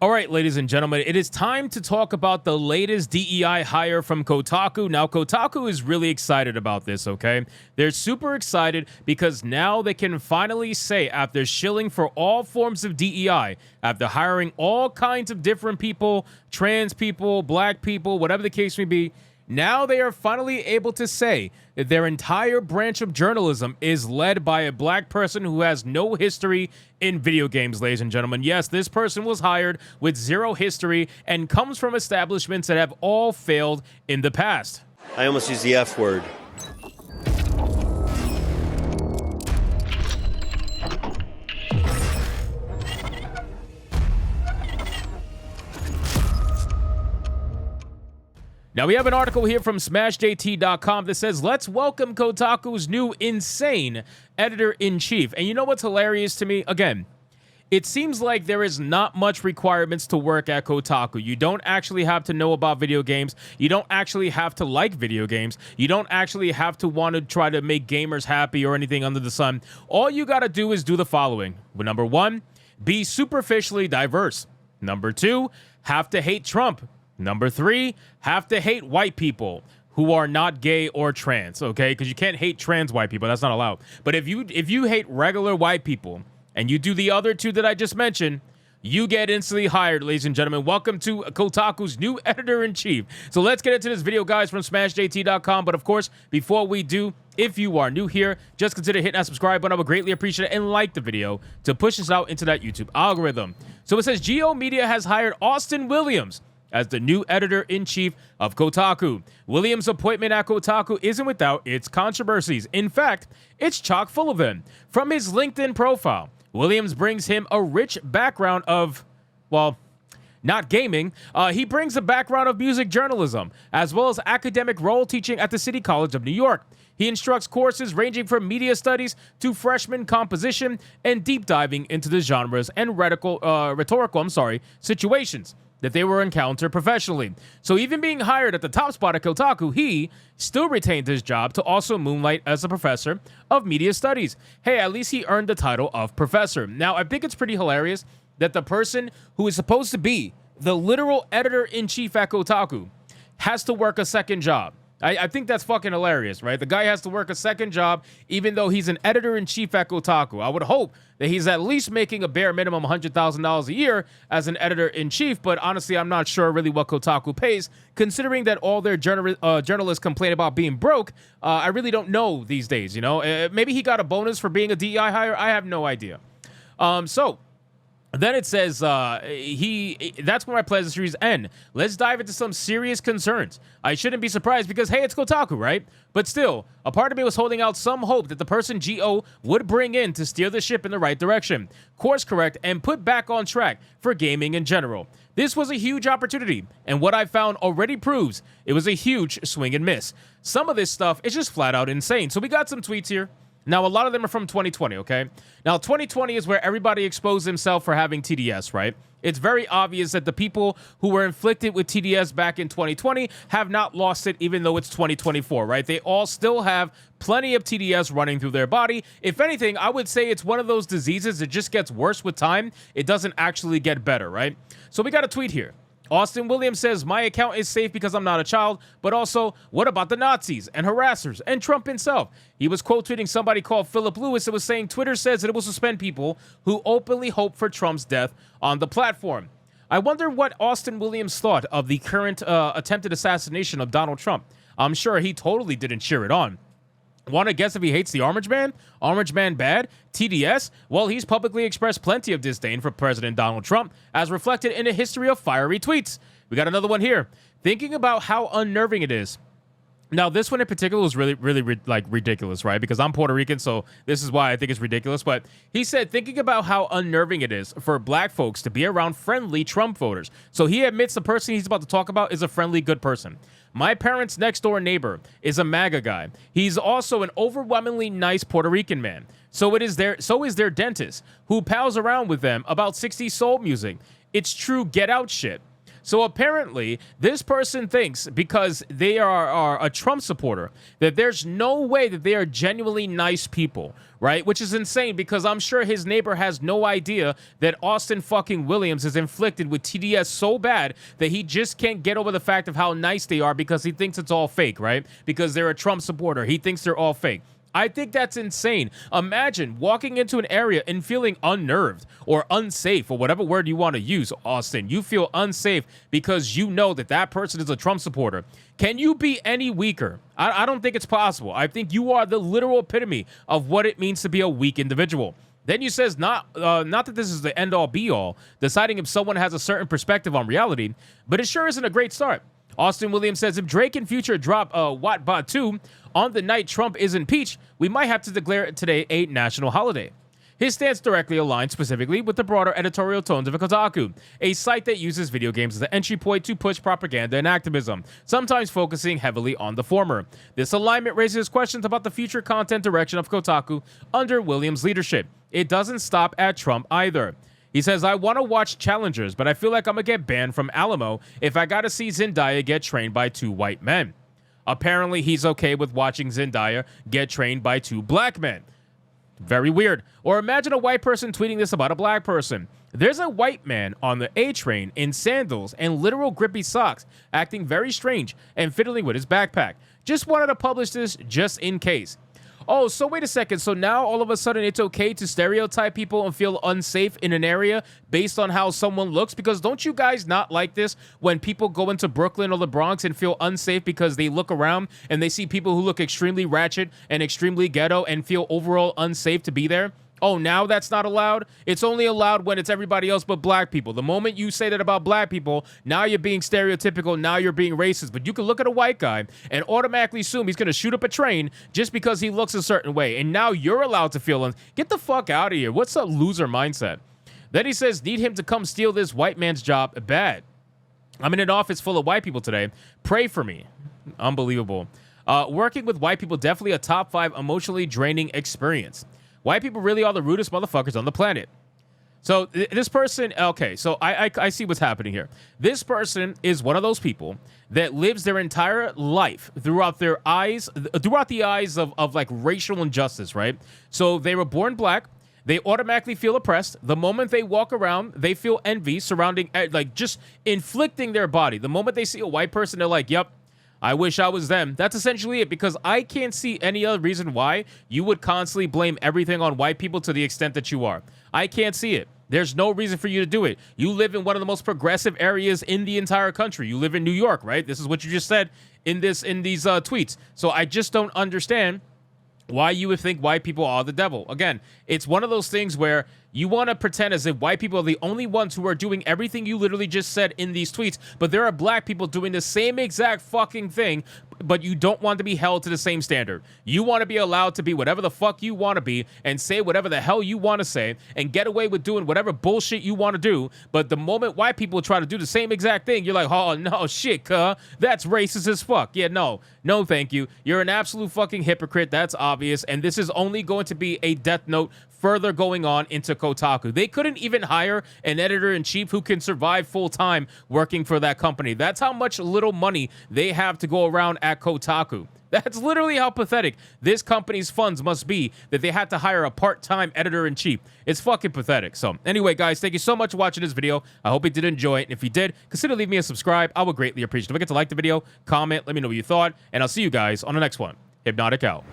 All right, ladies and gentlemen, it is time to talk about the latest DEI hire from Kotaku. Now, Kotaku is really excited about this, okay? They're super excited because now they can finally say, after shilling for all forms of DEI, after hiring all kinds of different people, trans people, black people, whatever the case may be, now they are finally able to say that their entire branch of journalism is led by a black person who has no history in video games, ladies and gentlemen. Yes, this person was hired with zero history and comes from establishments that have all failed in the past. I almost used the F word. Now, we have an article here from SmashJT.com that says, let's welcome Kotaku's new insane editor-in-chief. And you know what's hilarious to me? Again, it seems like there is not much requirements to work at Kotaku. You don't actually have to know about video games. You don't actually have to like video games. You don't actually have to want to try to make gamers happy or anything under the sun. All you got to do is do the following. Number one, be superficially diverse. Number two, have to hate Trump. Number three, have to hate white people who are not gay or trans, okay? Because you can't hate trans white people. That's not allowed. But if you hate regular white people and you do the other two that I just mentioned, you get instantly hired, ladies and gentlemen. Welcome to Kotaku's new editor-in-chief. So let's get into this video, guys, from SmashJT.com. But, of course, before we do, if you are new here, just consider hitting that subscribe button. I would greatly appreciate it, and like the video to push us out into that YouTube algorithm. So it says, Geo Media has hired Austin Williams as the new editor-in-chief of Kotaku. Williams' appointment at Kotaku isn't without its controversies. In fact, it's chock full of them. From his LinkedIn profile, Williams brings him a rich background of, well, not gaming. He brings a background of music journalism, as well as academic role teaching at the City College of New York. He instructs courses ranging from media studies to freshman composition and deep diving into the genres and rhetorical situations that they were encountered professionally. So even being hired at the top spot at Kotaku, he still retained his job to also moonlight as a professor of media studies. Hey, at least he earned the title of professor. Now, I think it's pretty hilarious that the person who is supposed to be the literal editor-in-chief at Kotaku has to work a second job. I think that's fucking hilarious, right? The guy has to work a second job, even though he's an editor-in-chief at Kotaku. I would hope that he's at least making a bare minimum $100,000 a year as an editor-in-chief, but honestly, I'm not sure really what Kotaku pays, considering that all their journalists complain about being broke. I really don't know these days, you know? Maybe he got a bonus for being a DEI hire. I have no idea. Then it says, that's where my pleasantries end. Let's dive into some serious concerns. I shouldn't be surprised because, hey, it's Kotaku, right? But still, a part of me was holding out some hope that the person G.O. would bring in to steer the ship in the right direction, course correct, and put back on track for gaming in general. This was a huge opportunity, and what I found already proves it was a huge swing and miss. Some of this stuff is just flat out insane. So we got some tweets here. Now, a lot of them are from 2020, okay? Now, 2020 is where everybody exposed themselves for having TDS, right? It's very obvious that the people who were inflicted with TDS back in 2020 have not lost it, even though it's 2024, right? They all still have plenty of TDS running through their body. If anything, I would say it's one of those diseases that just gets worse with time. It doesn't actually get better, right? So we got a tweet here. Austin Williams says, my account is safe because I'm not a child, but also, what about the Nazis and harassers and Trump himself? He was quote tweeting somebody called Philip Lewis that was saying Twitter says that it will suspend people who openly hope for Trump's death on the platform. I wonder what Austin Williams thought of the current attempted assassination of Donald Trump. I'm sure he totally didn't cheer it on. Want to guess if he hates the Orange Man? Orange Man bad? TDS? Well, he's publicly expressed plenty of disdain for President Donald Trump, as reflected in a history of fiery tweets. We got another one here. Thinking about how unnerving it is. Now, this one in particular was really ridiculous, right? Because I'm Puerto Rican, so this is why I think it's ridiculous. But he said, thinking about how unnerving it is for black folks to be around friendly Trump voters. So he admits the person he's about to talk about is a friendly, good person. My parents' next door neighbor is a MAGA guy. He's also an overwhelmingly nice Puerto Rican man. So is their dentist, who pals around with them about 60s soul music. It's true get out shit. So apparently, this person thinks because they are a Trump supporter that there's no way that they are genuinely nice people, right? Which is insane because I'm sure his neighbor has no idea that Austin fucking Williams is inflicted with TDS so bad that he just can't get over the fact of how nice they are because he thinks it's all fake, right? Because they're a Trump supporter. He thinks they're all fake. I think that's insane. Imagine walking into an area and feeling unnerved or unsafe, or whatever word you want to use, Austin. You feel unsafe because you know that that person is a Trump supporter. Can you be any weaker? I don't think it's possible. I think you are the literal epitome of what it means to be a weak individual. Then you says not that this is the end-all be-all, deciding if someone has a certain perspective on reality, but it sure isn't a great start. Austin Williams says if Drake and Future drop Wattbot 2 on the night Trump is impeached, we might have to declare today a national holiday. His stance directly aligns specifically with the broader editorial tones of Kotaku, a site that uses video games as the entry point to push propaganda and activism, sometimes focusing heavily on the former. This alignment raises questions about the future content direction of Kotaku under Williams' leadership. It doesn't stop at Trump either. He says, I want to watch challengers, but I feel like I'm going to get banned from Alamo if I got to see Zendaya get trained by 2 white men. Apparently, he's okay with watching Zendaya get trained by 2 black men. Very weird. Or imagine a white person tweeting this about a black person. There's a white man on the A train in sandals and literal grippy socks, acting very strange and fiddling with his backpack. Just wanted to publish this just in case. Oh, so wait a second. So now all of a sudden it's okay to stereotype people and feel unsafe in an area based on how someone looks? Because don't you guys not like this when people go into Brooklyn or the Bronx and feel unsafe because they look around and they see people who look extremely ratchet and extremely ghetto and feel overall unsafe to be there? Oh, now that's not allowed? It's only allowed when it's everybody else but black people. The moment you say that about black people, now you're being stereotypical, now you're being racist. But you can look at a white guy and automatically assume he's going to shoot up a train just because he looks a certain way. And now you're allowed to feel get the fuck out of here. What's a loser mindset? Then he says, need him to come steal this white man's job bad. I'm in an office full of white people today. Pray for me. Unbelievable. Working with white people, definitely a top 5 emotionally draining experience. White people really are the rudest motherfuckers on the planet. So this person, okay, so I see what's happening here. This person is one of those people that lives their entire life throughout the eyes of like racial injustice, right? So they were born black. They automatically feel oppressed. The moment they walk around, they feel envy surrounding, like just inflicting their body. The moment they see a white person, they're like, yep, I wish I was them. That's essentially it, because I can't see any other reason why you would constantly blame everything on white people to the extent that you are. I can't see it. There's no reason for you to do it. You live in one of the most progressive areas in the entire country. You live in New York, right? This is what you just said in these tweets. So I just don't understand why you would think white people are the devil. Again, it's one of those things where you want to pretend as if white people are the only ones who are doing everything you literally just said in these tweets, but there are black people doing the same exact fucking thing, but you don't want to be held to the same standard. You want to be allowed to be whatever the fuck you want to be and say whatever the hell you want to say and get away with doing whatever bullshit you want to do, but the moment white people try to do the same exact thing, you're like, oh, no, shit, that's racist as fuck. Yeah, no, thank you. You're an absolute fucking hypocrite. That's obvious, and this is only going to be a death note further going on into Kotaku. They couldn't even hire an editor-in-chief who can survive full-time working for that company. That's how much little money they have to go around at Kotaku. That's literally how pathetic this company's funds must be, that they had to hire a part-time editor-in-chief. It's fucking pathetic. So anyway, guys, thank you so much for watching this video. I hope you did enjoy it. And if you did, consider leaving me a subscribe. I would greatly appreciate it. Don't forget to like the video, comment, let me know what you thought, and I'll see you guys on the next one. Hypnotic out.